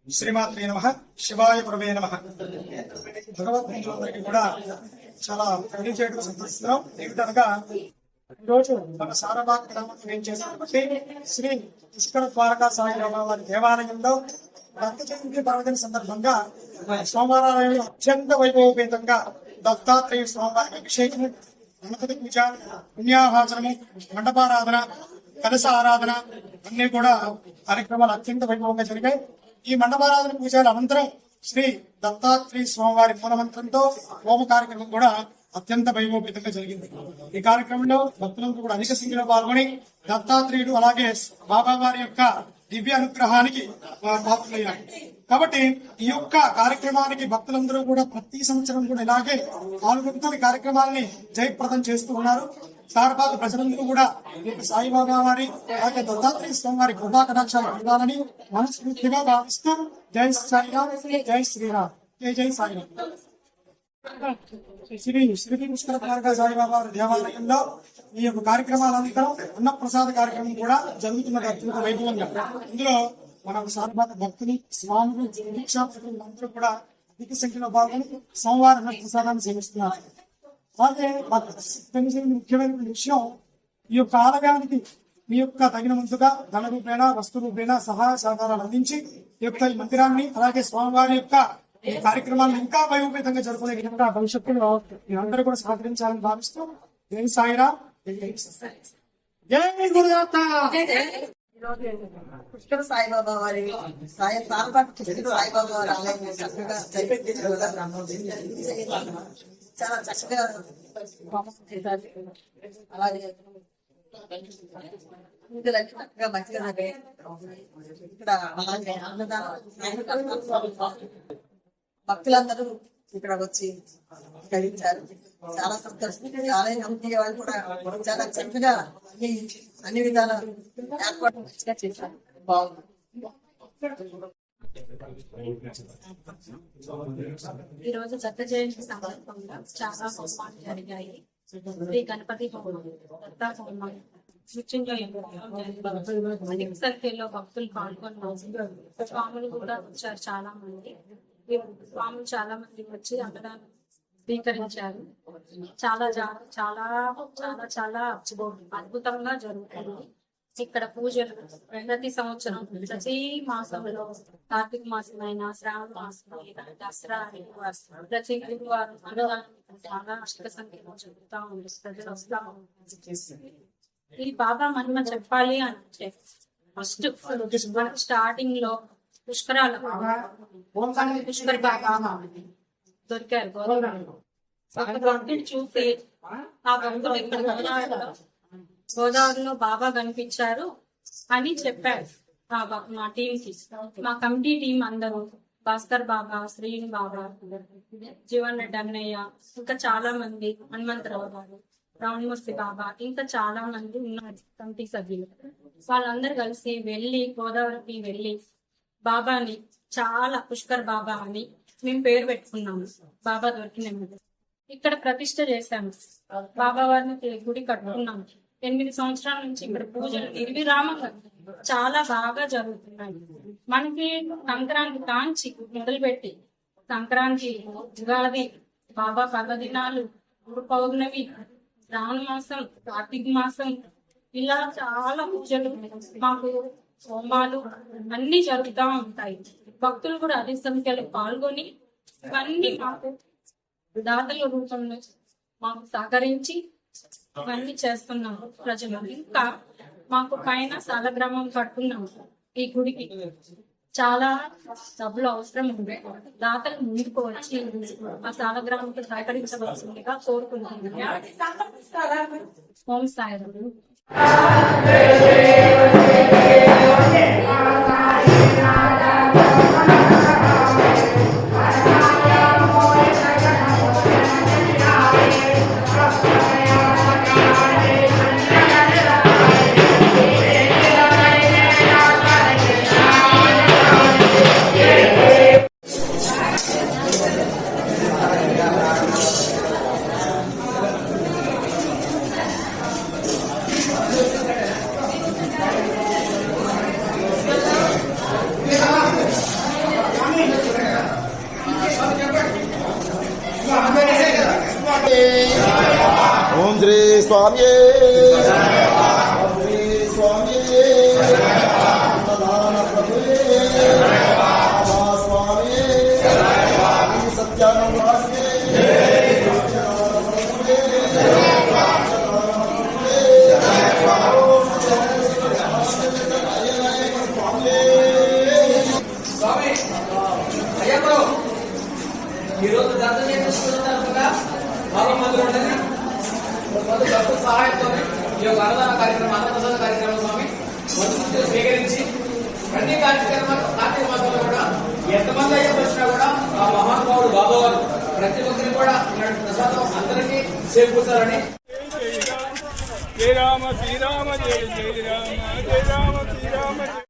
శ్రీమాత్రే నమః. శివాయ గురవే నమః. భగవద్గీతలందరికీ కూడా చాలా తెలియజేయడం సంతోషిస్తున్నాం. ఏమిటనగా ఈరోజు మన సారబాగ్ గ్రామంలో ఏం చేసినటువంటి శ్రీ పుష్కర ద్వారకా సాయిబాబా వారి దేవాలయంలో దత్త జయంతి పర్వదిన సందర్భంగా సోమవారాలయంలో అత్యంత వైభవపేతంగా దత్తాత్రేయ స్వామివారికి అభిషేకం, గణపతి పూజ, పుణ్యాభాసనము, మండపారాధన, కలశ ఆరాధన అన్ని కూడా కార్యక్రమాలు అత్యంత వైభవంగా జరిగాయి. ఈ మండపారాధన పూజల అనంతరం శ్రీ దత్తాత్రేయ స్వామివారి మూలమంత్రంతో హోమ కార్యక్రమం కూడా అత్యంత వైభవపేతంగా జరిగింది. ఈ కార్యక్రమంలో భక్తులందరూ కూడా అధిక సంఖ్యలో పాల్గొని దత్తాత్రేయుడు అలాగే బాబా వారి యొక్క దివ్య అనుగ్రహానికి పాత్రలయ్యారు. కాబట్టి ఈ యొక్క కార్యక్రమానికి భక్తులందరూ కూడా ప్రతి సంవత్సరం కూడా ఇలాగే పాల్గొంటూ ఈ కార్యక్రమాలని జయప్రదం చేస్తూ ఉన్నారు. సారపాక ప్రజలందరూ కూడా సాయిబాబా వారి అలాగే దత్తాత్రేయ స్వామి వారి కృపా కటాక్షాలు పొందాలని మనస్ఫూర్తిగా భావిస్తూ జై సాయిరామ్, జై శ్రీరామ్, జై జై సాయిరామ్. శ్రీ పుష్కర ద్వారకా సాయిబాబా వారి దేవాలయంలో ఈ యొక్క కార్యక్రమాలంతా అన్నప్రసాద కార్యక్రమం కూడా జరుగుతున్నది అత్యంత వైభవంగా. ఇందులో మన సారపాక భక్తులు, స్వాములు, దీక్షాపతులందరూ కూడా అధిక సంఖ్యలో పాల్గొని సోమవారం అన్నప్రసాదాన్ని సేవిస్తున్నారు. అలాగే తెలిసిన ముఖ్యమైన విషయం, ఈ యొక్క ఆలయానికి మీ యొక్క తగినంతగా ధన రూపేణ, వస్తు రూపేణ సహాయ సహకారాలు అందించి ఈ యొక్క ఈ మందిరాన్ని అలాగే స్వామివారి యొక్క ఈ కార్యక్రమాలను ఇంకా వైభవేతంగా జరుపుకునే విధంగా భవిష్యత్తులో మీరందరూ కూడా సహకరించాలని భావిస్తూ జై సాయిరామ్, జై గురుదత్త. పుష్కర సాయిబాబా వారి సారపాక పుష్కర సాయిబాబా వారి ఆలయం చక్కగా చాలా చక్కగా అలాగే చక్కగా మంచిగా ఇక్కడ అలాగే భక్తులందరూ ఇక్కడ వచ్చి గ్రహించారు. చాలా సంతోషం. ఆలయ కమిటీ వాళ్ళు కూడా చాలా చక్కగా అన్ని విధాల ఏర్పాటు మంచిగా చేశారు. బాగుంది. ఈ రోజు దత్త జయంతి సందర్భంగా చాలా హోమాలు జరిగాయి. శ్రీ గణపతి హోమం, దత్త హోమం, మృత్యుంజయ హోమం, అధిక సంఖ్యలో భక్తులు పాల్గొన్నారు. స్వాములు కూడా వచ్చారు చాలా మంది. స్వాములు చాలా మంది వచ్చి అన్నదానం స్వీకరించారు. చాలా చాలా చాలా చాలా అద్భుతంగా జరుగుతుంది ఇక్కడ పూజలు. ప్రతి సంవత్సరం ప్రతి మాసంలో, కార్తీక మాసమైన, శ్రావణ మాసమైన, దసరా ప్రతి గురువారం అన్నదానం చాలా అధిక సంఖ్యలో జరుగుతూ ఉంది. ప్రజలు వస్తా ఈ బాబా మహిమ చెప్పాలి అంటే ఫస్ట్ స్టార్టింగ్ లో పుష్కరాలు పుష్కర్ బాబా దొరికారు. ఒక భక్తుడు చూసి ఆ భక్తుడు ఇక్కడ గోదావరిలో బాబా కనిపించారు అని చెప్పారు. మా టీంకి, మా కమిటీ టీం అందరూ, భాస్కర్ బాబా, శ్రీని బాబా, జీవన్ రెడ్డి అన్నయ్య, ఇంకా చాలా మంది, హనుమంతరావు గారు, రామమూర్తి బాబా, ఇంకా చాలా మంది ఉన్నారు కమిటీ సభ్యులు. వాళ్ళందరూ కలిసి గోదావరికి వెళ్ళి బాబాని చాలా పుష్కర్ బాబా అని మేము పేరు పెట్టుకున్నాము. బాబా దొరికిన ఇక్కడ ప్రతిష్ట చేశాము. బాబా వారిని గుడి కట్టుకున్నాము. 8 సంవత్సరాల నుంచి ఇక్కడ పూజలు నిర్విరామంగా చాలా బాగా జరుగుతున్నాయి. మనకి సంక్రాంతి కాంచి మొదలుపెట్టి సంక్రాంతి, ఉగాది, బాబా పర్వదినాలు, గురు పౌర్ణమి, శ్రావణ మాసం, కార్తీక మాసం, ఇలా చాలా పూజలు, మాకు హోమాలు అన్ని జరుగుతూ ఉంటాయి. భక్తులు కూడా అధిక సంఖ్యలో పాల్గొని ఇవన్నీ మాకు దాతల రూపంలో మాకు సహకరించి ఇవన్నీ చేస్తున్నాము ప్రజలు. ఇంకా మాకు పైన సాలగ్రామం కట్టుకున్నాము. ఈ గుడికి చాలా డబ్బులు అవసరం ఉంది. దాతలు ముందుకు వచ్చి ఆ సాలగ్రామంతో సహకరించవలసిందిగా కోరుకుంటున్నాము. ఓం సాయిరామ్. స్వామి స్వామి అన్నదాన ప్రభువే బాబా స్వామి సత్యానంద స్వామి అయ్యప్పుడు ఈరోజు దర్శనం చేసుకుంటున్నారు కదా బాబా మందిరం ఉండని మొదటి భక్తుల సహాయంతో ఈ యొక్క అన్నదాన కార్యక్రమం అన్నప్రసాద కార్యక్రమం స్వామి మొదటి స్వీకరించి అన్ని కార్యక్రమాలు కార్తీక మాసంలో కూడా ఎంతమంది అయ్యే వచ్చినా కూడా ఆ మహానుభావుడు బాబా గారు ప్రతి ఒక్కరికి కూడా ఇలాంటి ప్రసాదం అందరికీ చేకూర్చాలని జయ రామ శ్రీరామ జయ జయ రామ జయ రామ శ్రీరామ జయ